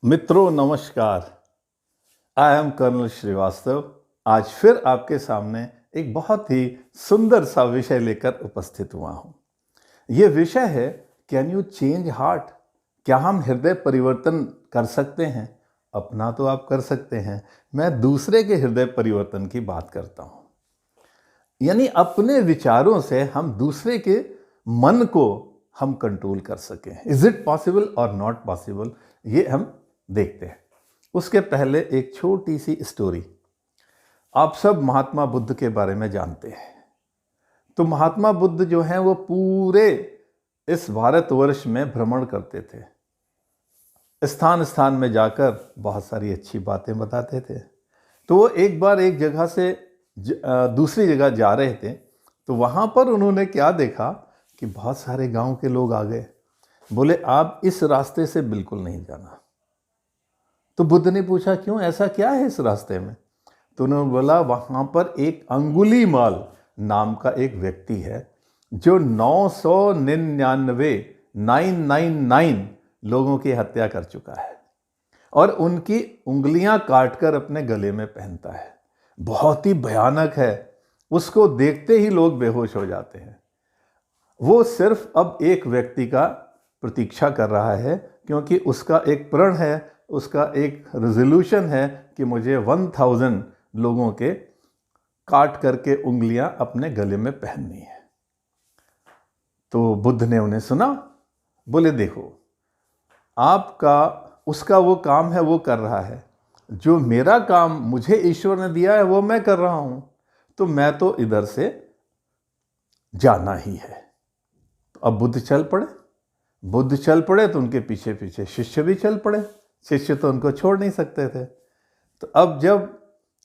मित्रों नमस्कार। I am colonel Shrivastava. आज फिर आपके सामने एक बहुत ही सुंदर सा विषय लेकर उपस्थित हुआ हूँ। ये विषय है, कैन यू चेंज हार्ट? क्या हम हृदय परिवर्तन कर सकते हैं? अपना तो आप कर सकते हैं, मैं दूसरे के हृदय परिवर्तन की बात करता हूँ। यानी अपने विचारों से हम दूसरे के मन को हम कंट्रोल कर सकें। इज इट पॉसिबल और नॉट पॉसिबल, ये हम देखते हैं। उसके पहले एक छोटी सी स्टोरी। आप सब महात्मा बुद्ध के बारे में जानते हैं। तो महात्मा बुद्ध जो हैं वो पूरे इस भारतवर्ष में भ्रमण करते थे, स्थान स्थान में जाकर बहुत सारी अच्छी बातें बताते थे। तो वो एक बार एक जगह से दूसरी जगह जा रहे थे, तो वहाँ पर उन्होंने क्या देखा कि बहुत सारे गांव के लोग आ गए। बोले आप इस रास्ते से बिल्कुल नहीं जाना। तो बुद्ध ने पूछा क्यों, ऐसा क्या है इस रास्ते में? तो उन्होंने बोला वहाँ पर एक अंगुलीमाल नाम का एक व्यक्ति है जो 999 लोगों की हत्या कर चुका है और उनकी उंगलियां काटकर अपने गले में पहनता है। बहुत ही भयानक है, उसको देखते ही लोग बेहोश हो जाते हैं। वो सिर्फ अब एक व्यक्ति का प्रतीक्षा कर रहा है, क्योंकि उसका एक प्रण है, उसका एक रेजोल्यूशन है कि मुझे 1000 लोगों के काट करके उंगलियां अपने गले में पहननी है। तो बुद्ध ने उन्हें सुना। बोले देखो, आपका उसका वो काम है वो कर रहा है, जो मेरा काम मुझे ईश्वर ने दिया है वो मैं कर रहा हूं, तो मैं तो इधर से जाना ही है। तो अब बुद्ध चल पड़े तो उनके पीछे पीछे शिष्य भी चल पड़े। शिष्य तो उनको छोड़ नहीं सकते थे। तो अब जब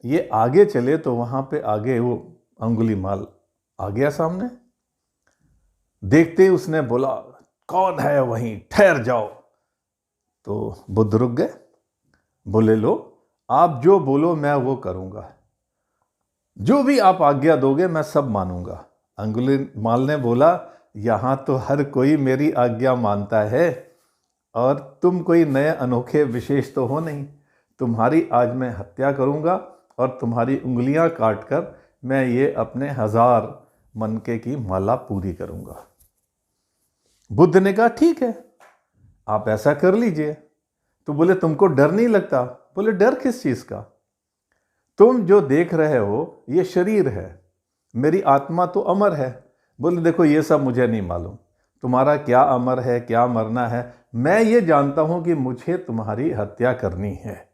ये आगे चले तो वहां पे आगे वो अंगुलीमाल आ गया सामने। देखते ही उसने बोला कौन है वहीं, ठहर जाओ। तो बुद्ध रुक गए। बोले लो, आप जो बोलो मैं वो करूंगा, जो भी आप आज्ञा दोगे मैं सब मानूंगा। अंगुलीमाल ने बोला यहां तो हर कोई मेरी आज्ञा मानता है और तुम कोई नए अनोखे विशेष तो हो नहीं। तुम्हारी आज मैं हत्या करूंगा और तुम्हारी उंगलियां काटकर मैं ये अपने 1000 मनके की माला पूरी करूंगा। बुद्ध ने कहा ठीक है, आप ऐसा कर लीजिए। तो बोले तुमको डर नहीं लगता? बोले डर किस चीज का? तुम जो देख रहे हो ये शरीर है, मेरी आत्मा तो अमर है। बोले देखो ये सब मुझे नहीं मालूम, तुम्हारा क्या अमर है क्या मरना है, मैं ये जानता हूं कि मुझे तुम्हारी हत्या करनी है।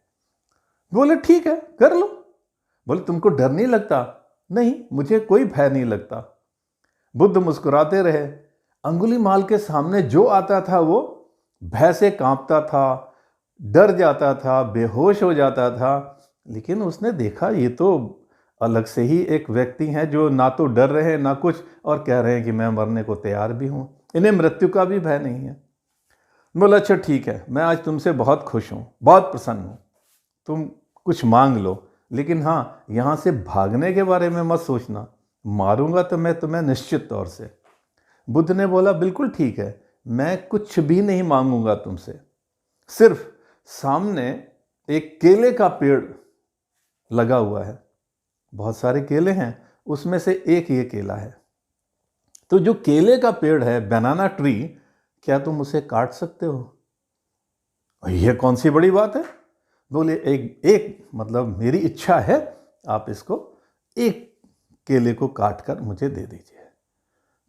बोले ठीक है कर लो। बोले तुमको डर नहीं लगता? नहीं, मुझे कोई भय नहीं लगता। बुद्ध मुस्कुराते रहे। अंगुलीमाल के सामने जो आता था वो भय से कांपता था, डर जाता था, बेहोश हो जाता था। लेकिन उसने देखा ये तो अलग से ही एक व्यक्ति हैं जो ना तो डर रहे हैं ना कुछ, और कह रहे हैं कि मैं मरने को तैयार भी हूं, इन्हें मृत्यु का भी भय नहीं है। बोला अच्छा ठीक है, मैं आज तुमसे बहुत खुश हूं, बहुत प्रसन्न हूं, तुम कुछ मांग लो, लेकिन हाँ यहां से भागने के बारे में मत सोचना, मारूंगा तो मैं तुम्हें निश्चित तौर से। बुद्ध ने बोला बिल्कुल ठीक है, मैं कुछ भी नहीं मांगूंगा तुमसे, सिर्फ सामने एक केले का पेड़ लगा हुआ है, बहुत सारे केले हैं, उसमें से एक ये केला है। तो जो केले का पेड़ है, बनाना ट्री, क्या तुम उसे काट सकते हो? यह कौन सी बड़ी बात है? बोले एक मतलब मेरी इच्छा है, आप इसको एक केले को काट कर मुझे दे दीजिए।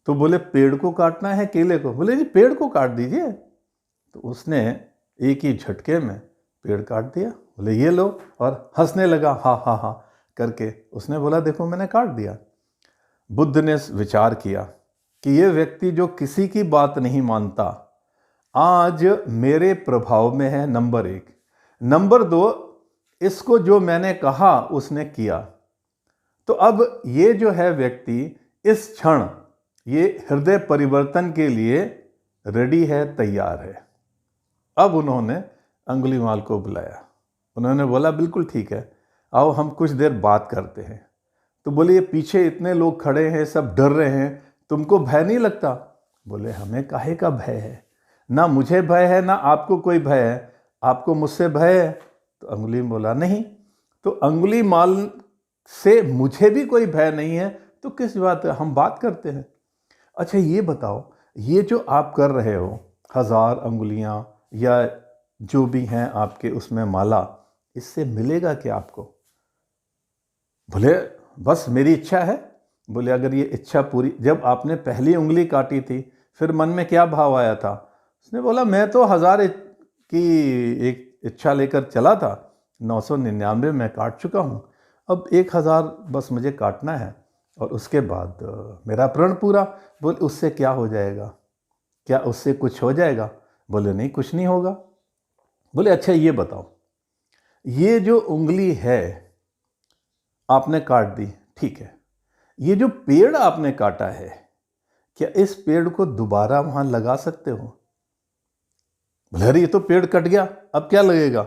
तो बोले पेड़ को काटना है केले को? बोले जी पेड़ को काट दीजिए। तो उसने एक ही झटके में पेड़ काट दिया। बोले ये लो, और हंसने लगा हा हा हा करके। उसने बोला देखो मैंने काट दिया। बुद्ध ने विचार किया कि ये व्यक्ति जो किसी की बात नहीं मानता, आज मेरे प्रभाव में है, नंबर 1। नंबर 2, इसको जो मैंने कहा उसने किया। तो अब ये जो है व्यक्ति इस क्षण ये हृदय परिवर्तन के लिए रेडी है, तैयार है। अब उन्होंने अंगुलीमाल को बुलाया। उन्होंने बोला बिल्कुल ठीक है, आओ हम कुछ देर बात करते हैं। तो बोले ये पीछे इतने लोग खड़े हैं, सब डर रहे हैं, तुमको भय नहीं लगता? बोले हमें काहे का भय है, ना मुझे भय है ना आपको कोई भय है। आपको मुझसे भय है? तो अंगुली बोला नहीं। तो अंगुली माल से मुझे भी कोई भय नहीं है, तो किस बात है, हम बात करते हैं। अच्छा ये बताओ, ये जो आप कर रहे हो 1000 अंगुलियां या जो भी हैं आपके उसमें माला, इससे मिलेगा क्या आपको? बोले बस मेरी इच्छा है। बोले अगर ये इच्छा पूरी, जब आपने पहली उंगली काटी थी फिर मन में क्या भाव आया था? उसने बोला मैं तो 1000 की एक इच्छा लेकर चला था, 999 मैं काट चुका हूँ, अब 1000 बस मुझे काटना है और उसके बाद मेरा प्रण पूरा। बोले उससे क्या हो जाएगा? क्या उससे कुछ हो जाएगा? बोले नहीं, कुछ नहीं होगा। बोले अच्छा ये बताओ, ये जो उंगली है आपने काट दी, ठीक है, ये जो पेड़ आपने काटा है, क्या इस पेड़ को दोबारा वहां लगा सकते हो? बोले अरे ये तो पेड़ कट गया, अब क्या लगेगा?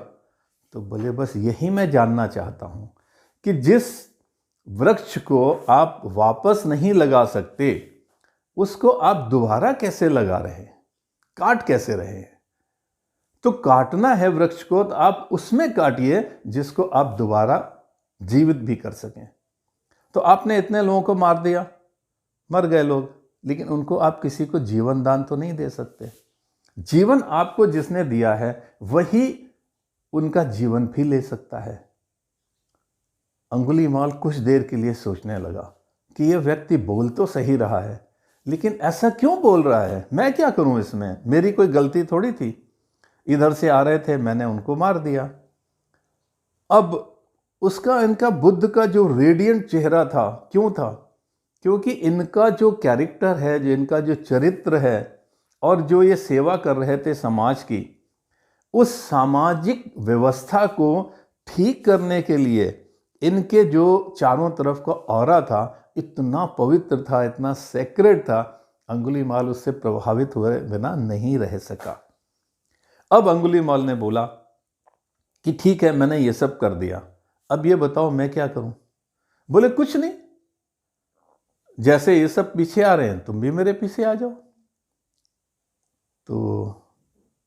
तो बोले बस यही मैं जानना चाहता हूं कि जिस वृक्ष को आप वापस नहीं लगा सकते, उसको आप दोबारा कैसे लगा रहे हैं, काट कैसे रहे हैं? तो काटना है वृक्ष को तो आप उसमें काटिए जिसको आप दोबारा जीवित भी कर सकें। तो आपने इतने लोगों को मार दिया, मर गए लोग, लेकिन उनको आप किसी को जीवन दान तो नहीं दे सकते। जीवन आपको जिसने दिया है वही उनका जीवन भी ले सकता है। अंगुलीमाल कुछ देर के लिए सोचने लगा कि यह व्यक्ति बोल तो सही रहा है, लेकिन ऐसा क्यों बोल रहा है? मैं क्या करूं इसमें? मेरी कोई गलती थोड़ी थी, इधर से आ रहे थे, मैंने उनको मार दिया। अब उसका, इनका बुद्ध का जो रेडियंट चेहरा था, क्यों था? क्योंकि इनका जो कैरेक्टर है, जो इनका जो चरित्र है, और जो ये सेवा कर रहे थे समाज की, उस सामाजिक व्यवस्था को ठीक करने के लिए इनके जो चारों तरफ का ऑरा था इतना पवित्र था, इतना सेक्रेड था, अंगुलीमाल उससे प्रभावित हुए बिना नहीं रह सका। अब अंगुलीमाल ने बोला कि ठीक है, मैंने ये सब कर दिया, अब ये बताओ मैं क्या करूं? बोले कुछ नहीं, जैसे ये सब पीछे आ रहे हैं तुम भी मेरे पीछे आ जाओ। तो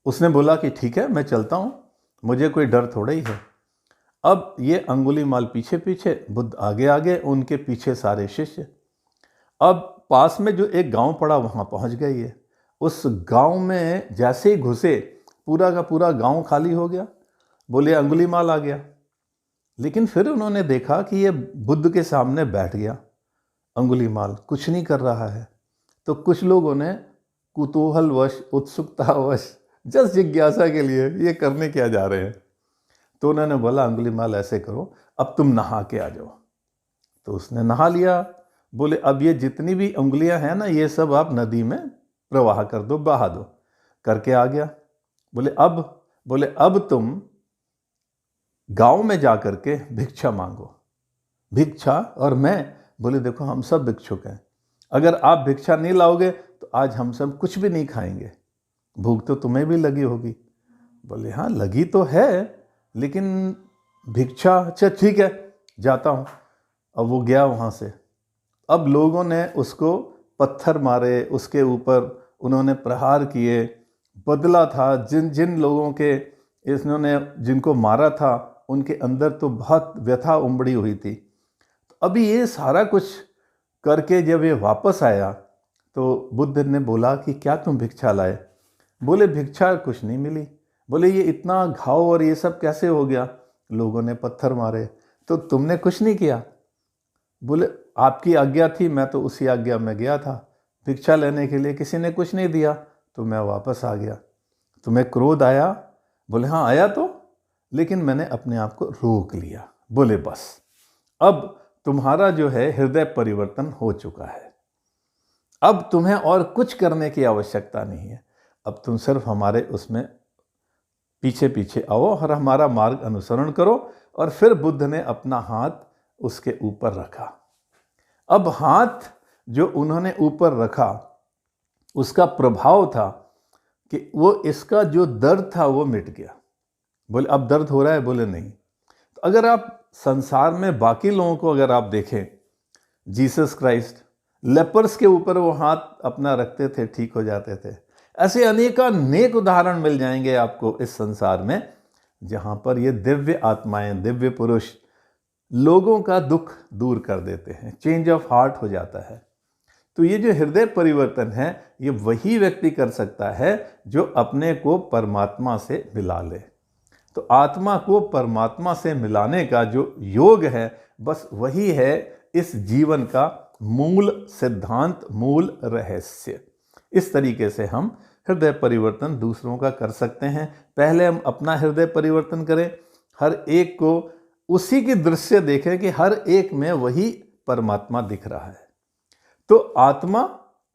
उसने बोला कि ठीक है मैं चलता हूं, मुझे कोई डर थोड़ा ही है। अब ये अंगुलीमाल पीछे पीछे, बुद्ध आगे आगे, उनके पीछे सारे शिष्य। अब पास में जो एक गांव पड़ा वहां पहुंच गए ये। उस गांव में जैसे ही घुसे पूरा का पूरा गांव खाली हो गया। बोले अंगुलीमाल आ गया, लेकिन फिर उन्होंने देखा कि ये बुद्ध के सामने बैठ गया, अंगुलीमाल कुछ नहीं कर रहा है। तो कुछ लोगों ने कुतूहलवश, उत्सुकतावश, जस्ट जिज्ञासा के लिए ये करने क्या जा रहे हैं, तो उन्होंने बोला अंगुलीमाल ऐसे करो, अब तुम नहा के आ जाओ। तो उसने नहा लिया। बोले अब ये जितनी भी उंगलियां हैं ना, ये सब आप नदी में प्रवाह कर दो, बहा दो। करके आ गया। बोले अब तुम गांव में जा करके भिक्षा मांगो। भिक्षा? और मैं? बोले देखो हम सब भिक्षुक हैं, अगर आप भिक्षा नहीं लाओगे तो आज हम सब कुछ भी नहीं खाएंगे, भूख तो तुम्हें भी लगी होगी। बोले हाँ लगी तो है, लेकिन भिक्षा, अच्छा ठीक है जाता हूँ। अब वो गया वहाँ से। अब लोगों ने उसको पत्थर मारे, उसके ऊपर उन्होंने प्रहार किए, बदला था। जिन जिन लोगों के इन्होंने जिनको मारा था उनके अंदर तो बहुत व्यथा उमड़ी हुई थी। तो अभी ये सारा कुछ करके जब ये वापस आया तो बुद्ध ने बोला कि क्या तुम भिक्षा लाए? बोले भिक्षा कुछ नहीं मिली। बोले ये इतना घाव और ये सब कैसे हो गया? लोगों ने पत्थर मारे। तो तुमने कुछ नहीं किया? बोले आपकी आज्ञा थी, मैं तो उसी आज्ञा में गया था भिक्षा लेने के लिए, किसी ने कुछ नहीं दिया तो मैं वापस आ गया। तुम्हें क्रोध आया? बोले हाँ आया तो, लेकिन मैंने अपने आप को रोक लिया। बोले बस अब तुम्हारा जो है हृदय परिवर्तन हो चुका है, अब तुम्हें और कुछ करने की आवश्यकता नहीं है, अब तुम सिर्फ हमारे उसमें पीछे पीछे आओ और हमारा मार्ग अनुसरण करो। और फिर बुद्ध ने अपना हाथ उसके ऊपर रखा। अब हाथ जो उन्होंने ऊपर रखा उसका प्रभाव था कि वो इसका जो दर्द था वो मिट गया। बोले अब दर्द हो रहा है? बोले नहीं। तो अगर आप संसार में बाकी लोगों को अगर आप देखें, जीसस क्राइस्ट लेपर्स के ऊपर वो हाथ अपना रखते थे, ठीक हो जाते थे। ऐसे अनेक उदाहरण मिल जाएंगे आपको इस संसार में जहाँ पर ये दिव्य आत्माएं, दिव्य पुरुष लोगों का दुख दूर कर देते हैं, चेंज ऑफ हार्ट हो जाता है। तो ये जो हृदय परिवर्तन है, ये वही व्यक्ति कर सकता है जो अपने को परमात्मा से मिला ले। तो आत्मा को परमात्मा से मिलाने का जो योग है, बस वही है इस जीवन का मूल सिद्धांत, मूल रहस्य। इस तरीके से हम हृदय परिवर्तन दूसरों का कर सकते हैं। पहले हम अपना हृदय परिवर्तन करें, हर एक को उसी की दृश्य देखें कि हर एक में वही परमात्मा दिख रहा है। तो आत्मा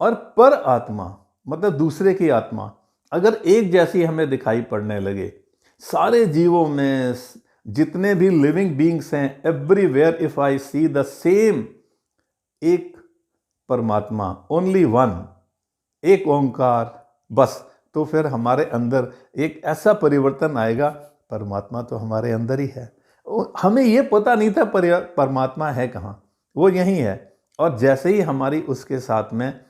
और पर आत्मा, मतलब दूसरे की आत्मा, अगर एक जैसी हमें दिखाई पड़ने लगे, सारे जीवों में जितने भी लिविंग बीइंग्स हैं, everywhere if I see the same, एक परमात्मा, ओनली वन, एक ओंकार, बस, तो फिर हमारे अंदर एक ऐसा परिवर्तन आएगा, परमात्मा तो हमारे अंदर ही है। हमें ये पता नहीं था परमात्मा है कहाँ, वो यहीं है। और जैसे ही हमारी उसके साथ में,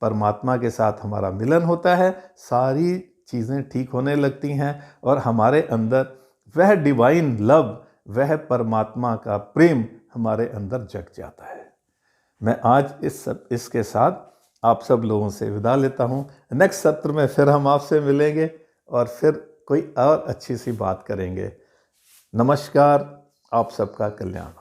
परमात्मा के साथ हमारा मिलन होता है, सारी चीज़ें ठीक होने लगती हैं और हमारे अंदर वह डिवाइन लव, वह परमात्मा का प्रेम हमारे अंदर जग जाता है। मैं आज इसके साथ आप सब लोगों से विदा लेता हूँ। नेक्स्ट सत्र में फिर हम आपसे मिलेंगे और फिर कोई और अच्छी सी बात करेंगे। नमस्कार, आप सबका कल्याण।